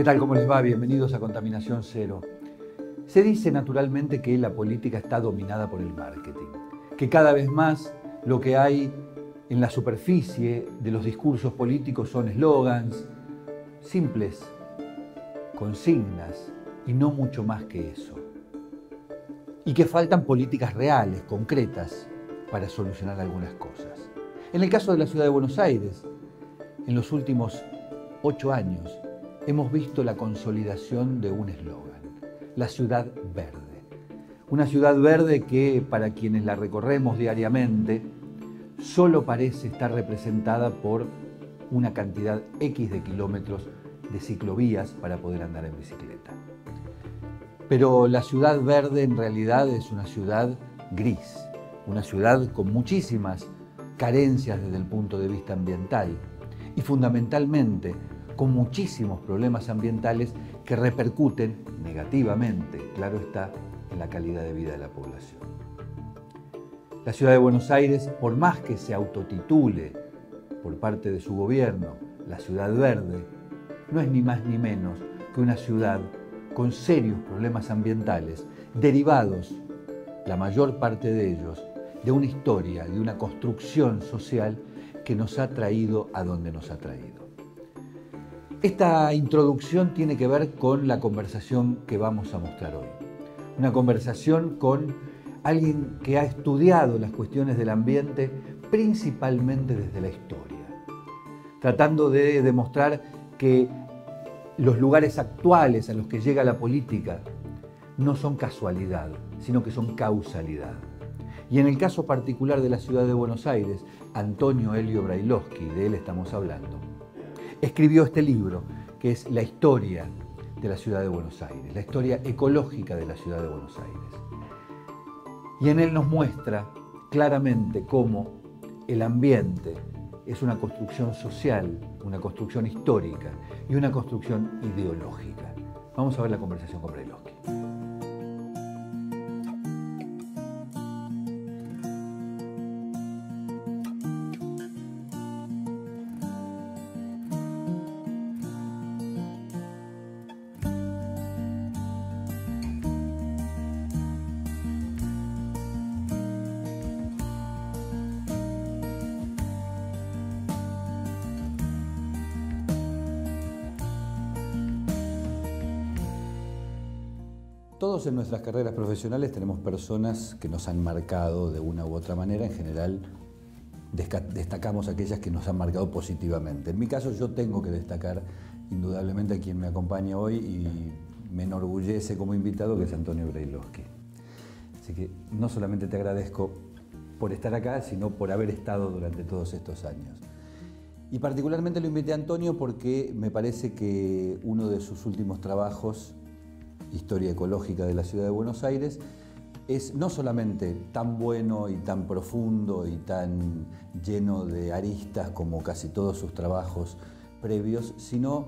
¿Qué tal? ¿Cómo les va? Bienvenidos a Contaminación Cero. Se dice naturalmente que la política está dominada por el marketing, que cada vez más lo que hay en la superficie de los discursos políticos son eslogans, simples consignas y no mucho más que eso. Y que faltan políticas reales, concretas, para solucionar algunas cosas. En el caso de la ciudad de Buenos Aires, en los últimos 8 años, hemos visto la consolidación de un eslogan, la ciudad verde. Una ciudad verde que, para quienes la recorremos diariamente, solo parece estar representada por una cantidad X de kilómetros de ciclovías para poder andar en bicicleta. Pero la ciudad verde en realidad es una ciudad gris, una ciudad con muchísimas carencias desde el punto de vista ambiental y fundamentalmente con muchísimos problemas ambientales que repercuten negativamente, claro está, en la calidad de vida de la población. La ciudad de Buenos Aires, por más que se autotitule por parte de su gobierno la ciudad verde, no es ni más ni menos que una ciudad con serios problemas ambientales derivados, la mayor parte de ellos, de una historia, de una construcción social que nos ha traído a donde nos ha traído. Esta introducción tiene que ver con la conversación que vamos a mostrar hoy. Una conversación con alguien que ha estudiado las cuestiones del ambiente principalmente desde la historia, tratando de demostrar que los lugares actuales a los que llega la política no son casualidad, sino que son causalidad. Y en el caso particular de la ciudad de Buenos Aires, Antonio Elio Brailovsky, de él estamos hablando, escribió este libro, que es la historia de la ciudad de Buenos Aires, la historia ecológica de la ciudad de Buenos Aires. Y en él nos muestra claramente cómo el ambiente es una construcción social, una construcción histórica y una construcción ideológica. Vamos a ver la conversación con Brailovsky. Todos en nuestras carreras profesionales tenemos personas que nos han marcado de una u otra manera. En general, destacamos aquellas que nos han marcado positivamente. En mi caso, yo tengo que destacar indudablemente a quien me acompaña hoy y me enorgullece como invitado, que es Antonio Brailovsky. Así que no solamente te agradezco por estar acá, sino por haber estado durante todos estos años. Y particularmente lo invité a Antonio porque me parece que uno de sus últimos trabajos, Historia ecológica de la ciudad de Buenos Aires, es no solamente tan bueno y tan profundo y tan lleno de aristas como casi todos sus trabajos previos, sino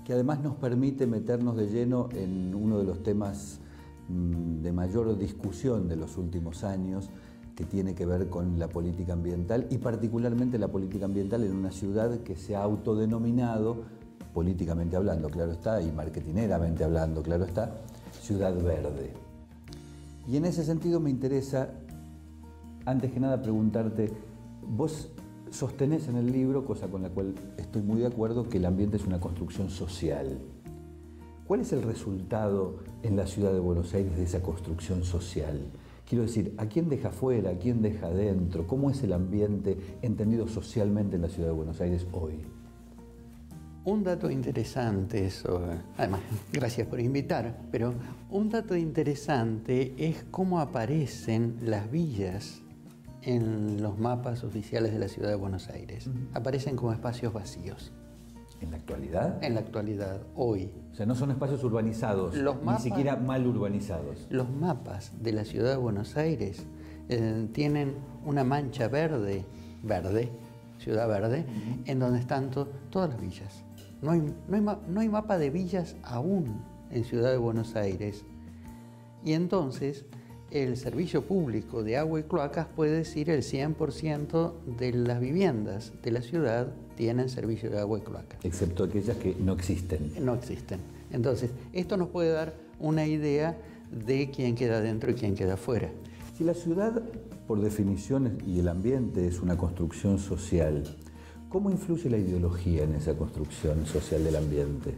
que además nos permite meternos de lleno en uno de los temas de mayor discusión de los últimos años, que tiene que ver con la política ambiental y particularmente la política ambiental en una ciudad que se ha autodenominado, políticamente hablando, claro está, y marketineramente hablando, claro está, ciudad verde. Y en ese sentido me interesa, antes que nada, preguntarte, vos sostenés en el libro, cosa con la cual estoy muy de acuerdo, que el ambiente es una construcción social. ¿Cuál es el resultado en la ciudad de Buenos Aires de esa construcción social? Quiero decir, ¿a quién deja afuera, a quién deja adentro? ¿Cómo es el ambiente entendido socialmente en la ciudad de Buenos Aires hoy? Un dato interesante, además, gracias por invitar, pero un dato interesante es cómo aparecen las villas en los mapas oficiales de la ciudad de Buenos Aires. Aparecen como espacios vacíos. ¿En la actualidad? En la actualidad, hoy. O sea, no son espacios urbanizados, ni siquiera mal urbanizados. Los mapas de la ciudad de Buenos Aires tienen una mancha verde, ciudad verde, en donde están todas las villas. No hay mapa de villas aún en Ciudad de Buenos Aires. Y entonces el servicio público de agua y cloacas puede decir el 100% de las viviendas de la ciudad tienen servicio de agua y cloacas. Excepto aquellas que no existen. No existen. Entonces, esto nos puede dar una idea de quién queda dentro y quién queda afuera. Si la ciudad, por definición, y el ambiente es una construcción social, ¿cómo influye la ideología en esa construcción social del ambiente?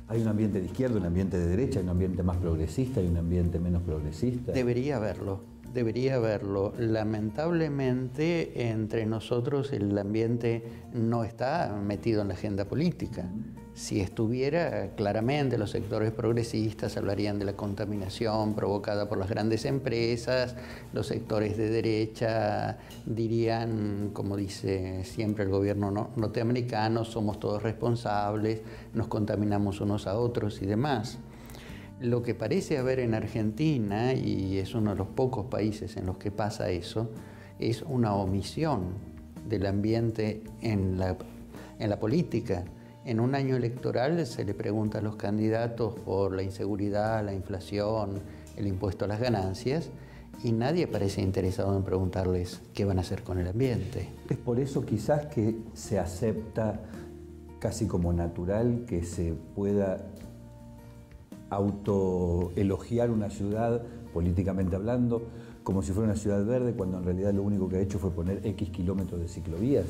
¿Hay un ambiente de izquierda, un ambiente de derecha, hay un ambiente más progresista, hay un ambiente menos progresista? Debería haberlo. Lamentablemente, entre nosotros el ambiente no está metido en la agenda política. Si estuviera, claramente los sectores progresistas hablarían de la contaminación provocada por las grandes empresas, los sectores de derecha dirían, como dice siempre el gobierno norteamericano, somos todos responsables, nos contaminamos unos a otros y demás. Lo que parece haber en Argentina, y es uno de los pocos países en los que pasa eso, es una omisión del ambiente en la política. En un año electoral se le pregunta a los candidatos por la inseguridad, la inflación, el impuesto a las ganancias, y nadie parece interesado en preguntarles qué van a hacer con el ambiente. Es por eso quizás que se acepta casi como natural que se pueda autoelogiar una ciudad, políticamente hablando, como si fuera una ciudad verde, cuando en realidad lo único que ha hecho fue poner X kilómetros de ciclovías.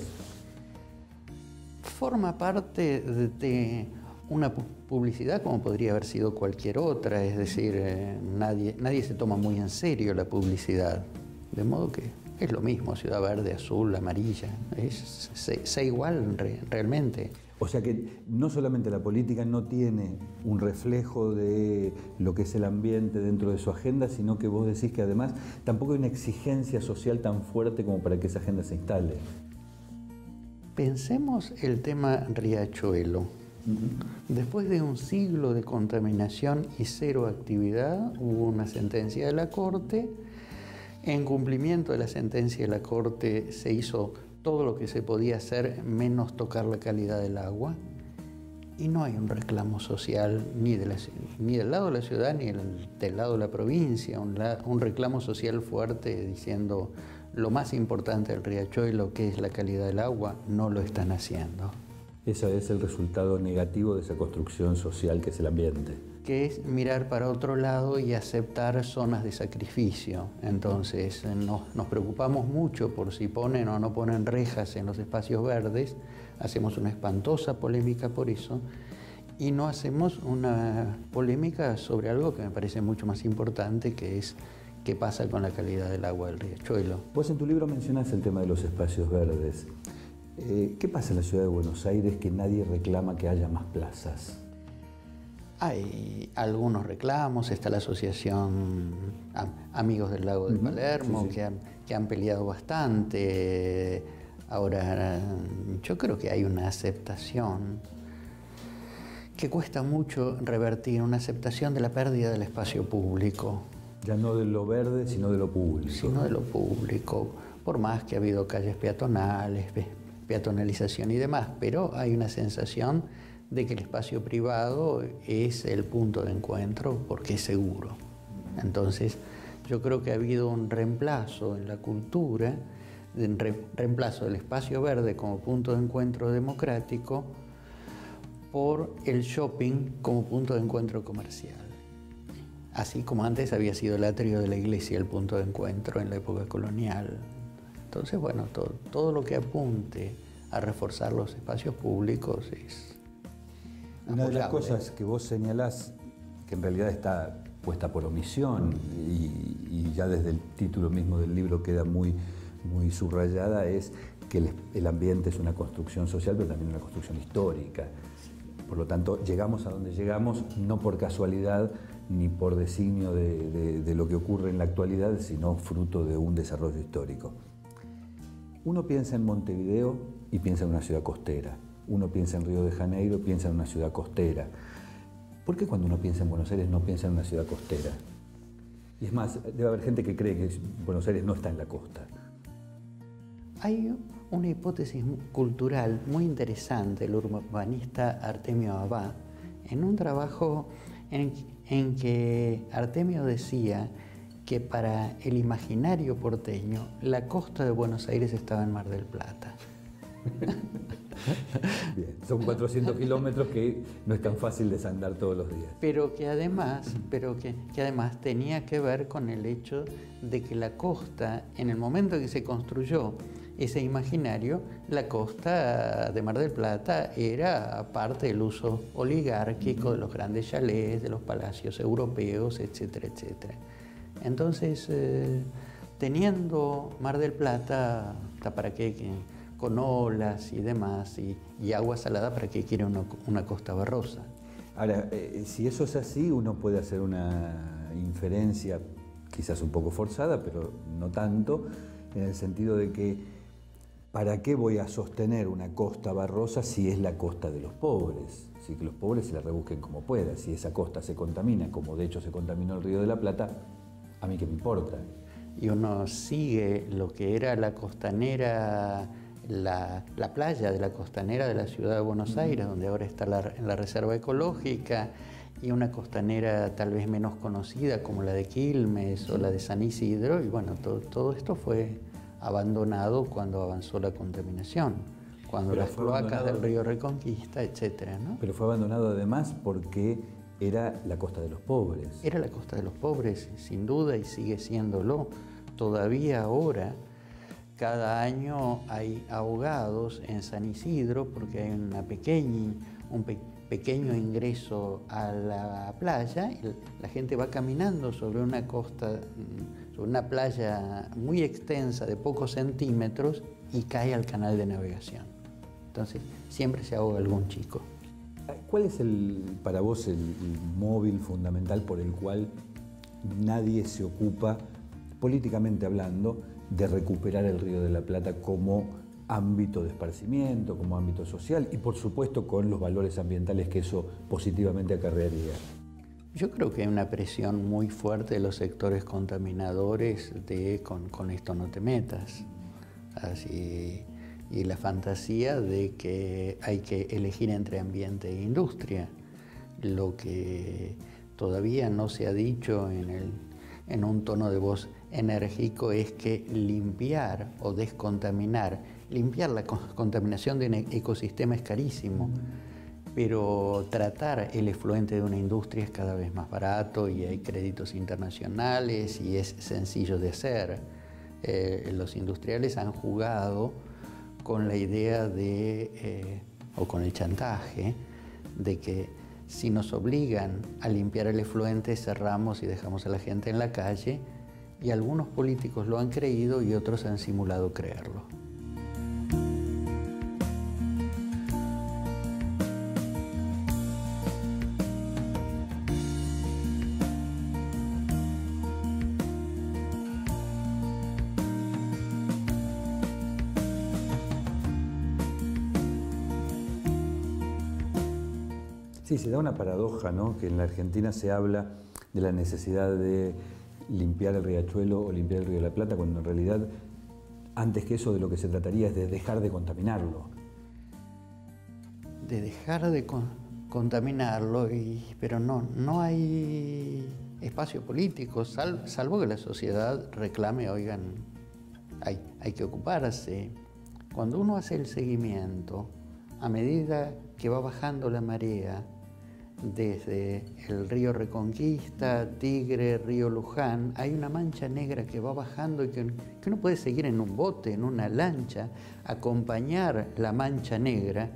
Forma parte de una publicidad como podría haber sido cualquier otra, es decir, nadie se toma muy en serio la publicidad, de modo que es lo mismo, ciudad verde, azul, amarilla, es igual realmente. O sea que no solamente la política no tiene un reflejo de lo que es el ambiente dentro de su agenda, sino que vos decís que además tampoco hay una exigencia social tan fuerte como para que esa agenda se instale. Pensemos el tema Riachuelo. Después de un siglo de contaminación y cero actividad, hubo una sentencia de la Corte. En cumplimiento de la sentencia de la Corte se hizo todo lo que se podía hacer menos tocar la calidad del agua, y no hay un reclamo social ni del lado de la ciudad ni del lado de la provincia, un reclamo social fuerte diciendo lo más importante del Riachuelo, que es la calidad del agua, no lo están haciendo. Ese es el resultado negativo de esa construcción social que es el ambiente. Que es mirar para otro lado y aceptar zonas de sacrificio. Entonces nos preocupamos mucho por si ponen o no ponen rejas en los espacios verdes, hacemos una espantosa polémica por eso, y no hacemos una polémica sobre algo que me parece mucho más importante, que es qué pasa con la calidad del agua del Riachuelo. Vos en tu libro mencionás el tema de los espacios verdes. ¿Qué pasa en la ciudad de Buenos Aires que nadie reclama que haya más plazas? Hay algunos reclamos, está la asociación Amigos del Lago de Palermo, sí. Que han peleado bastante. Ahora, yo creo que hay una aceptación que cuesta mucho revertir, una aceptación de la pérdida del espacio público. Ya no de lo verde, sino de lo público. Sino de lo público, por más que ha habido calles peatonales, peatonalización y demás, pero hay una sensación de que el espacio privado es el punto de encuentro porque es seguro. Entonces, yo creo que ha habido un reemplazo en la cultura, un reemplazo del espacio verde como punto de encuentro democrático por el shopping como punto de encuentro comercial. Así como antes había sido el atrio de la iglesia el punto de encuentro en la época colonial. Entonces, bueno, todo lo que apunte a reforzar los espacios públicos es una de las cosas que vos señalás, que en realidad está puesta por omisión y ya desde el título mismo del libro queda muy subrayada, es que el ambiente es una construcción social, pero también una construcción histórica. Por lo tanto, llegamos a donde llegamos no por casualidad ni por designio de lo que ocurre en la actualidad, sino fruto de un desarrollo histórico. Uno piensa en Montevideo y piensa en una ciudad costera. Uno piensa en Río de Janeiro, piensa en una ciudad costera. ¿Por qué cuando uno piensa en Buenos Aires no piensa en una ciudad costera? Y es más, debe haber gente que cree que Buenos Aires no está en la costa. Hay una hipótesis cultural muy interesante, el urbanista Artemio Abad, en un trabajo en que Artemio decía que para el imaginario porteño la costa de Buenos Aires estaba en Mar del Plata. Bien, son 400 kilómetros que no es tan fácil desandar todos los días. Pero que además tenía que ver con el hecho de que la costa, en el momento que se construyó ese imaginario, la costa de Mar del Plata era parte del uso oligárquico de los grandes chalés, de los palacios europeos, etcétera, etcétera. Entonces, teniendo Mar del Plata, ¿para qué? Con olas y demás, y agua salada, ¿para qué quiere una costa barrosa? Ahora, si eso es así, uno puede hacer una inferencia, quizás un poco forzada, pero no tanto, en el sentido de que ¿para qué voy a sostener una costa barrosa si es la costa de los pobres? Si que los pobres se la rebusquen como puedan. Si esa costa se contamina, como de hecho se contaminó el Río de la Plata, ¿a mí qué me importa? Y uno sigue lo que era la costanera, la playa de la costanera de la ciudad de Buenos Aires, donde ahora está la reserva ecológica, y una costanera tal vez menos conocida como la de Quilmes o la de San Isidro, y bueno, todo esto fue abandonado cuando avanzó la contaminación, cuando las cloacas del río Reconquista, etcétera, ¿no? Pero fue abandonado además porque era la costa de los pobres. Era la costa de los pobres, sin duda, y sigue siéndolo. Todavía ahora, cada año hay ahogados en San Isidro porque hay un pequeño ingreso a la playa y la gente va caminando sobre una costa, sobre una playa muy extensa de pocos centímetros y cae al canal de navegación. Entonces siempre se ahoga algún chico. ¿Cuál es para vos el móvil fundamental por el cual nadie se ocupa, políticamente hablando, de recuperar el Río de la Plata como ámbito de esparcimiento, como ámbito social y por supuesto con los valores ambientales que eso positivamente acarrearía? Yo creo que hay una presión muy fuerte de los sectores contaminadores de con esto no te metas. Así, y la fantasía de que hay que elegir entre ambiente e industria. Lo que todavía no se ha dicho en un tono de voz enérgico es que limpiar o descontaminar, limpiar la contaminación de un ecosistema es carísimo, pero tratar el efluente de una industria es cada vez más barato y hay créditos internacionales y es sencillo de hacer. Los industriales han jugado con la idea o con el chantaje de que si nos obligan a limpiar el efluente, cerramos y dejamos a la gente en la calle, y algunos políticos lo han creído y otros han simulado creerlo. Sí, se da una paradoja, ¿no? Que en la Argentina se habla de la necesidad de limpiar el riachuelo o limpiar el Río de la Plata, cuando en realidad, antes que eso, de lo que se trataría es de dejar de contaminarlo. De dejar de contaminarlo, pero no hay espacio político, salvo que la sociedad reclame, oigan, hay que ocuparse. Cuando uno hace el seguimiento, a medida que va bajando la marea, desde el río Reconquista, Tigre, río Luján, hay una mancha negra que va bajando y que uno puede seguir en un bote, en una lancha, acompañar la mancha negra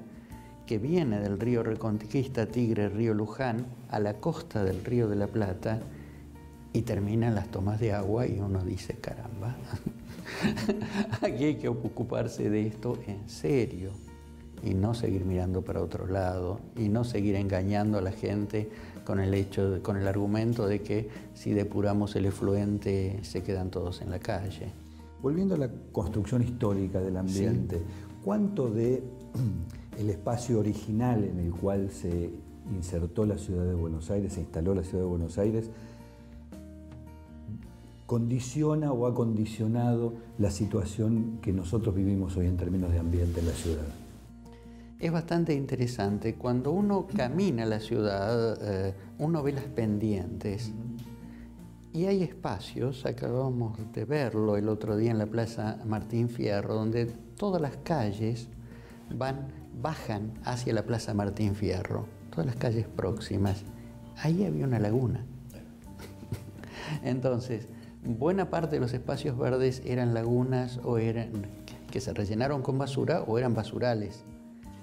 que viene del río Reconquista, Tigre, río Luján, a la costa del Río de la Plata y termina en las tomas de agua y uno dice, caramba, aquí hay que ocuparse de esto en serio. Y no seguir mirando para otro lado y no seguir engañando a la gente con el argumento de que si depuramos el efluente se quedan todos en la calle. Volviendo a la construcción histórica del ambiente, sí. ¿Cuánto de el espacio original en el cual se insertó la ciudad de Buenos Aires, se instaló la ciudad de Buenos Aires, condiciona o ha condicionado la situación que nosotros vivimos hoy en términos de ambiente en la ciudad? Es bastante interesante. Cuando uno camina la ciudad, uno ve las pendientes Y hay espacios, acabamos de verlo el otro día en la Plaza Martín Fierro, donde todas las calles bajan hacia la Plaza Martín Fierro, todas las calles próximas. Ahí había una laguna. Entonces, buena parte de los espacios verdes eran lagunas o eran que se rellenaron con basura o eran basurales.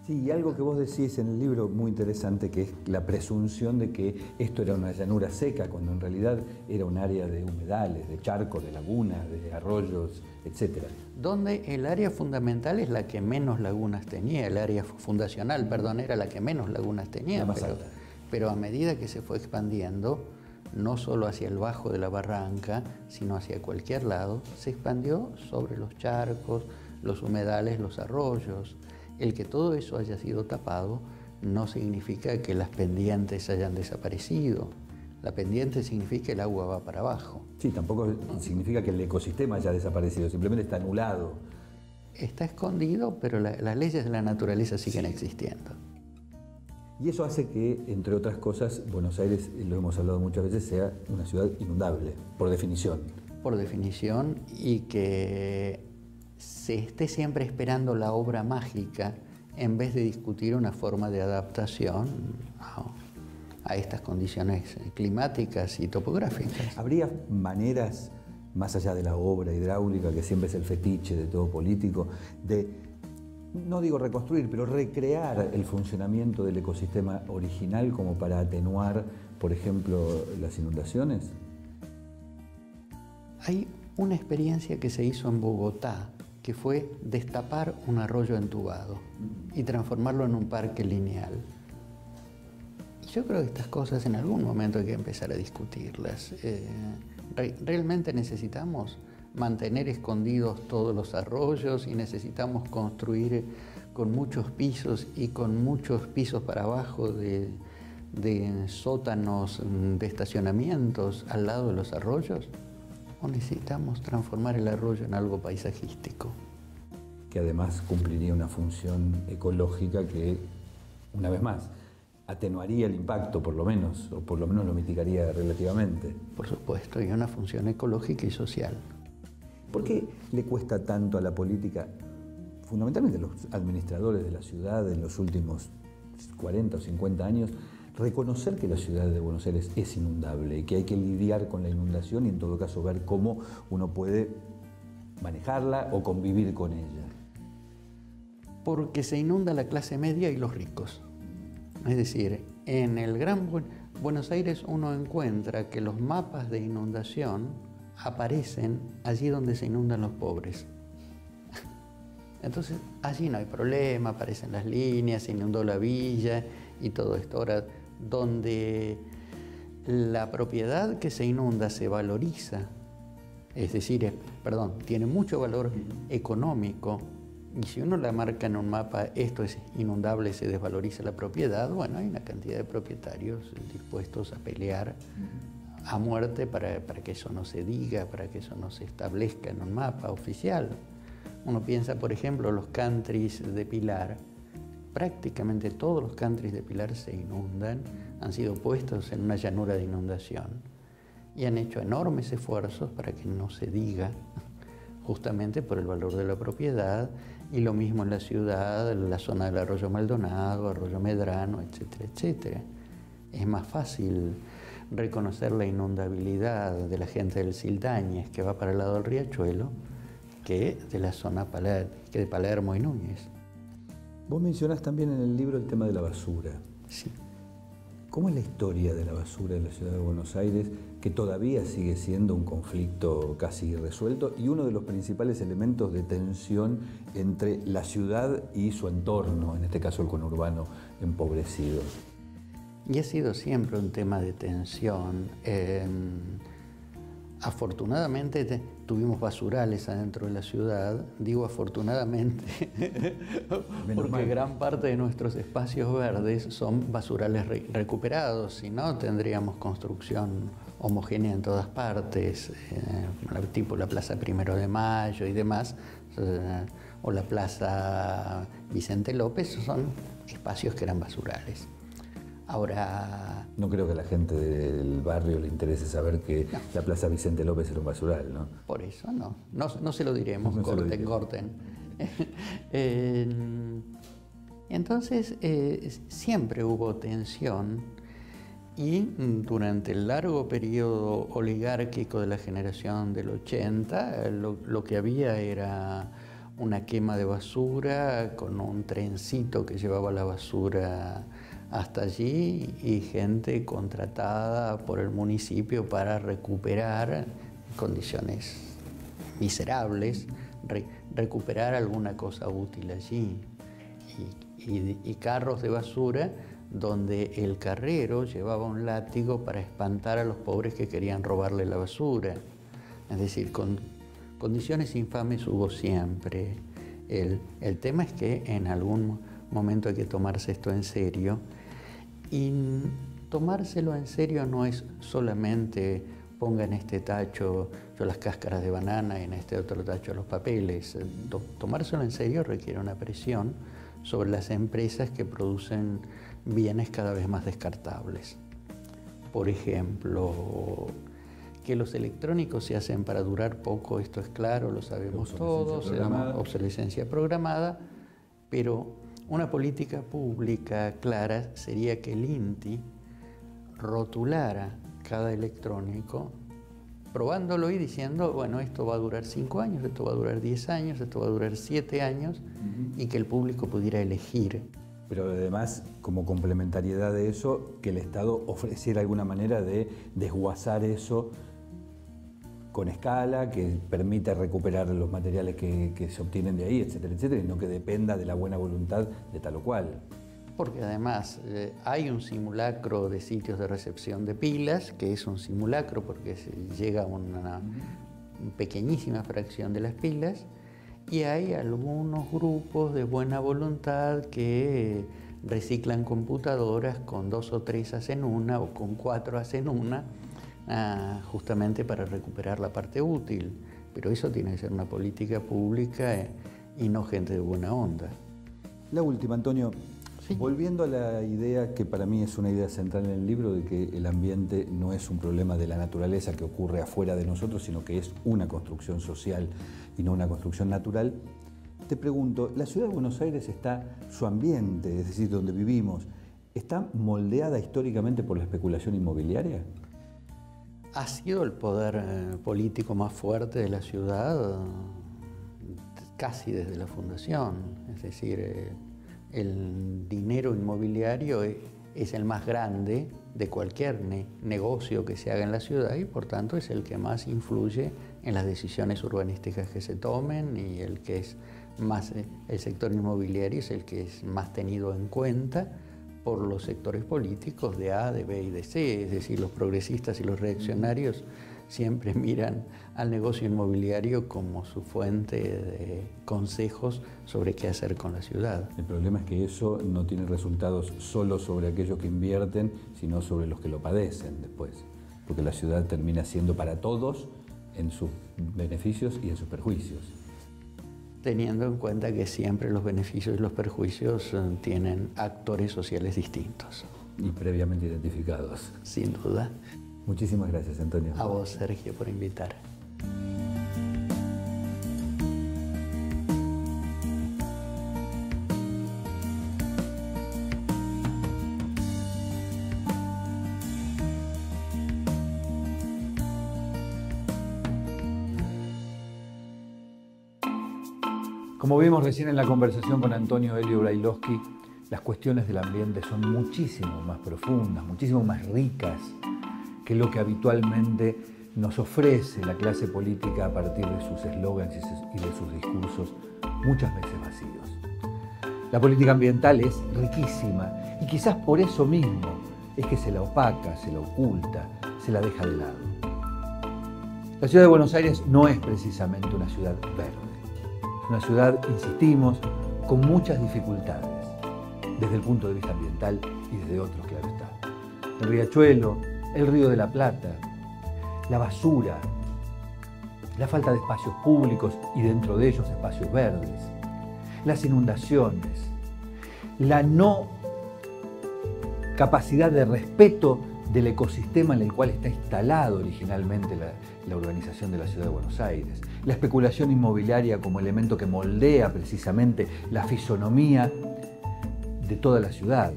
Sí, y algo que vos decís en el libro muy interesante, que es la presunción de que esto era una llanura seca, cuando en realidad era un área de humedales, de charcos, de lagunas, de arroyos, etc. Donde el área fundamental es la que menos lagunas tenía, el área fundacional, perdón, era la que menos lagunas tenía. La más alta. Pero a medida que se fue expandiendo, no solo hacia el bajo de la barranca, sino hacia cualquier lado, se expandió sobre los charcos, los humedales, los arroyos. El que todo eso haya sido tapado no significa que las pendientes hayan desaparecido. La pendiente significa que el agua va para abajo. Sí, tampoco significa que el ecosistema haya desaparecido, simplemente está anulado. Está escondido, pero las leyes de la naturaleza siguen existiendo. Y eso hace que, entre otras cosas, Buenos Aires, lo hemos hablado muchas veces, sea una ciudad inundable, por definición. Por definición, y que se esté siempre esperando la obra mágica en vez de discutir una forma de adaptación a estas condiciones climáticas y topográficas. ¿Habría maneras, más allá de la obra hidráulica, que siempre es el fetiche de todo político, de, no digo reconstruir, pero recrear el funcionamiento del ecosistema original como para atenuar, por ejemplo, las inundaciones? Hay una experiencia que se hizo en Bogotá, que fue destapar un arroyo entubado y transformarlo en un parque lineal. Y yo creo que estas cosas en algún momento hay que empezar a discutirlas. Realmente necesitamos mantener escondidos todos los arroyos y necesitamos construir con muchos pisos y con muchos pisos para abajo de sótanos de estacionamientos al lado de los arroyos. ¿O necesitamos transformar el arroyo en algo paisajístico? Que además cumpliría una función ecológica que, una vez más, atenuaría el impacto, por lo menos, o por lo menos lo mitigaría relativamente. Por supuesto, y una función ecológica y social. ¿Por qué le cuesta tanto a la política, fundamentalmente a los administradores de la ciudad en los últimos 40 o 50 años, reconocer que la ciudad de Buenos Aires es inundable y que hay que lidiar con la inundación y en todo caso ver cómo uno puede manejarla o convivir con ella? Porque se inunda la clase media y los ricos. Es decir, en el Gran Buenos Aires uno encuentra que los mapas de inundación aparecen allí donde se inundan los pobres. Entonces, allí no hay problema, aparecen las líneas, se inundó la villa y todo esto. Ahora, donde la propiedad que se inunda se valoriza, es decir, tiene mucho valor económico, y si uno la marca en un mapa, esto es inundable, se desvaloriza la propiedad, bueno, hay una cantidad de propietarios dispuestos a pelear a muerte para que eso no se diga, para que eso no se establezca en un mapa oficial. Uno piensa, por ejemplo, los countries de Pilar. Prácticamente todos los countries de Pilar se inundan, han sido puestos en una llanura de inundación y han hecho enormes esfuerzos para que no se diga, justamente por el valor de la propiedad, y lo mismo en la ciudad, en la zona del Arroyo Maldonado, Arroyo Medrano, etcétera, etcétera. Es más fácil reconocer la inundabilidad de la gente del Sildañez, que va para el lado del Riachuelo, que de la zona de Palermo y Núñez. Vos mencionás también en el libro el tema de la basura. Sí. ¿Cómo es la historia de la basura en la ciudad de Buenos Aires, que todavía sigue siendo un conflicto casi irresuelto y uno de los principales elementos de tensión entre la ciudad y su entorno, en este caso el conurbano empobrecido? Y ha sido siempre un tema de tensión. Afortunadamente tuvimos basurales adentro de la ciudad, digo afortunadamente, porque gran parte de nuestros espacios verdes son basurales recuperados, si no tendríamos construcción homogénea en todas partes, tipo la Plaza 1 de Mayo y demás, o la Plaza Vicente López, son espacios que eran basurales. Ahora... No creo que a la gente del barrio le interese saber que la Plaza Vicente López era un basural, ¿no? Por eso no se lo diremos, No se lo diremos. corten. Entonces, siempre hubo tensión y durante el largo periodo oligárquico de la generación del 80, lo que había era una quema de basura con un trencito que llevaba la basura hasta allí y gente contratada por el municipio para recuperar en condiciones miserables, recuperar alguna cosa útil allí. Y carros de basura donde el carrero llevaba un látigo para espantar a los pobres que querían robarle la basura. Es decir, con condiciones infames hubo siempre. El tema es que en algún momento hay que tomarse esto en serio, y tomárselo en serio no es solamente ponga en este tacho yo las cáscaras de banana y en este otro tacho los papeles. Tomárselo en serio requiere una presión sobre las empresas que producen bienes cada vez más descartables. Por ejemplo, que los electrónicos se hacen para durar poco, esto es claro, lo sabemos todos, se llama obsolescencia programada, pero una política pública clara sería que el INTI rotulara cada electrónico, probándolo y diciendo, bueno, esto va a durar 5 años, esto va a durar 10 años, esto va a durar 7 años, y que el público pudiera elegir. Pero además, como complementariedad de eso, que el Estado ofreciera alguna manera de desguazar eso con escala, que permita recuperar los materiales que se obtienen de ahí, etcétera, etcétera, y no que dependa de la buena voluntad de tal o cual. Porque además hay un simulacro de sitios de recepción de pilas, que es un simulacro porque llega una pequeñísima fracción de las pilas, y hay algunos grupos de buena voluntad que reciclan computadoras, con 2 o 3 hacen una o con 4 hacen una, justamente para recuperar la parte útil. Pero eso tiene que ser una política pública y no gente de buena onda. La última, Antonio. Sí. Volviendo a la idea que para mí es una idea central en el libro, de que el ambiente no es un problema de la naturaleza que ocurre afuera de nosotros, sino que es una construcción social y no una construcción natural, te pregunto, ¿la ciudad de Buenos Aires está, su ambiente, es decir, donde vivimos, está moldeada históricamente por la especulación inmobiliaria? Ha sido el poder político más fuerte de la ciudad casi desde la fundación, es decir, el dinero inmobiliario es el más grande de cualquier negocio que se haga en la ciudad y por tanto es el que más influye en las decisiones urbanísticas que se tomen, y el que es más, el sector inmobiliario es el que es más tenido en cuenta por los sectores políticos de A, de B y de C, es decir, los progresistas y los reaccionarios siempre miran al negocio inmobiliario como su fuente de consejos sobre qué hacer con la ciudad. El problema es que eso no tiene resultados solo sobre aquellos que invierten, sino sobre los que lo padecen después, porque la ciudad termina siendo para todos en sus beneficios y en sus perjuicios. Teniendo en cuenta que siempre los beneficios y los perjuicios tienen actores sociales distintos. Y previamente identificados. Sin duda. Muchísimas gracias, Antonio. A vos, Sergio, por invitar. Como vimos recién en la conversación con Antonio Elio Brailovsky, las cuestiones del ambiente son muchísimo más profundas, muchísimo más ricas que lo que habitualmente nos ofrece la clase política a partir de sus eslogans y de sus discursos muchas veces vacíos. La política ambiental es riquísima y quizás por eso mismo es que se la opaca, se la oculta, se la deja de lado. La ciudad de Buenos Aires no es precisamente una ciudad verde. Es una ciudad, insistimos, con muchas dificultades, desde el punto de vista ambiental y desde otros, claro está. El riachuelo, el Río de la Plata, la basura, la falta de espacios públicos y dentro de ellos espacios verdes, las inundaciones, la no capacidad de respeto del ecosistema en el cual está instalado originalmente la urbanización de la Ciudad de Buenos Aires, la especulación inmobiliaria como elemento que moldea precisamente la fisonomía de toda la ciudad.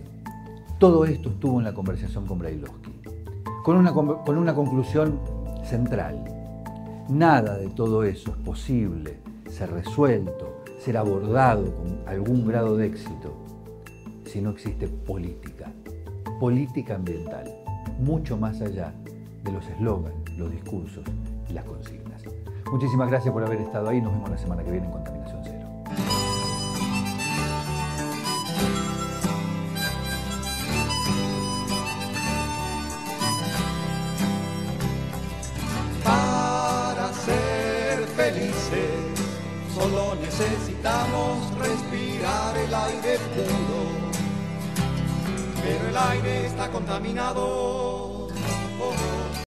Todo esto estuvo en la conversación con Brailovsky, con una conclusión central. Nada de todo eso es posible ser resuelto, ser abordado con algún grado de éxito, si no existe política ambiental, mucho más allá de los eslóganes, los discursos y las consignas. Muchísimas gracias por haber estado ahí. Nos vemos la semana que viene en Contaminación Cero. Para ser felices, solo necesitamos respirar el aire puro. Pero el aire está contaminado.